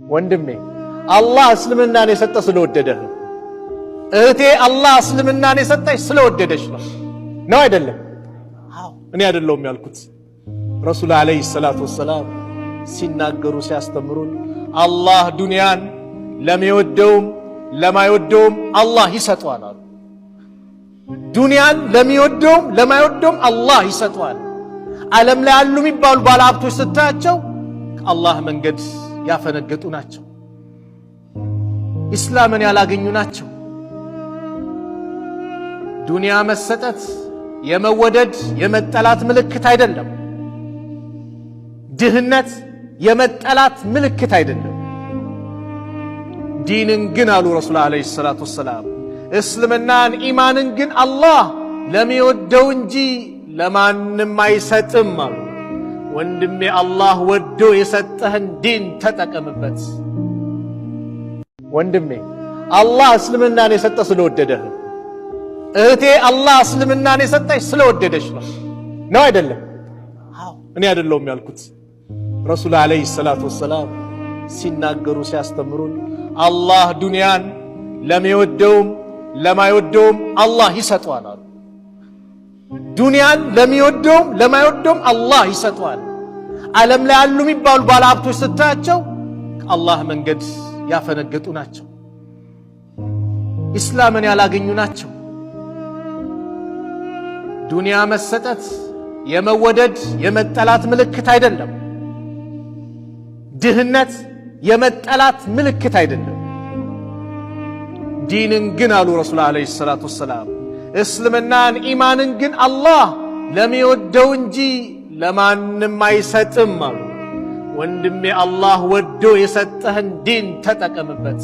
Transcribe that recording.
ወንድሜ አላህ እስልምናን የሰጠ ስለወደደህ ነው። እህቴ አላህ እስልምናን የሰጠች ስለወደደች ነው አይደለም? አዎ። እኔ አይደለሁም ያልኩት። ረሱል አለይሂ ሰላቱ ወሰላም ሲናገሩ ሲያስተምሩን አላህ ዱንያን ለሚወደውም ለማይወደውም አላህ ይሰጠዋል አሉ። ዱንያን ለሚወደውም ለማይወደውም አላህ ይሰጠዋል። ዓለም ላይ ያሉ የሚባሉ ባለሀብቶች ስታያቸው ከአላህ መንገድ ያፈነገጡ ናቸው። ኢስላምን ያላገኙ ናቸው። ዱንያ መሰጠት የመወደድ የመጠላት ምልክት አይደለም። ድህነት የመጠላት ምልክት አይደለም። ዲንን ግን አሉ ረሱል አለይሂ ሰላቱ ወሰላም እስልምናን ኢማንን ግን አላህ ለሚወደው እንጂ ለማንም አይሰጥም አሉ። ወንድሜ አላህ ወዶ የሰጠህን ዲን ተጠቀምበት። ወንድሜ አላህ እስልምናን የሰጠ ስለወደደህ ነው። እህቴ አላህ እስልምናን የሰጠች ስለወደደች ነው አይደለም? አዎ። እኔ አይደለሁም ያልኩት። ረሱል አለይሂ ሰላቱ ወሰላም ሲናገሩ ሲያስተምሩን አላህ ዱንያን ለሚወደውም ለማይወደውም አላህ ይሰጠዋል አሉ። ዱንያን ለሚወደውም ለማይወደውም አላህ ይሰጠዋል። ዓለም ላይ ያሉ የሚባሉ ባለሀብቶች ስታያቸው ከአላህ መንገድ ያፈነገጡ ናቸው። ኢስላምን ያላገኙ ናቸው። ዱንያ መሰጠት የመወደድ የመጠላት ምልክት አይደለም። ድህነት የመጠላት ምልክት አይደለም። ዲንን ግን አሉ ረሱል አለይሂ ሰላቱ ወሰላም እስልምናን ኢማንን ግን አላህ ለሚወደው እንጂ ለማንም አይሰጥም አሉ። ወንድሜ አላህ ወዶ የሰጠህን ዲን ተጠቀምበት።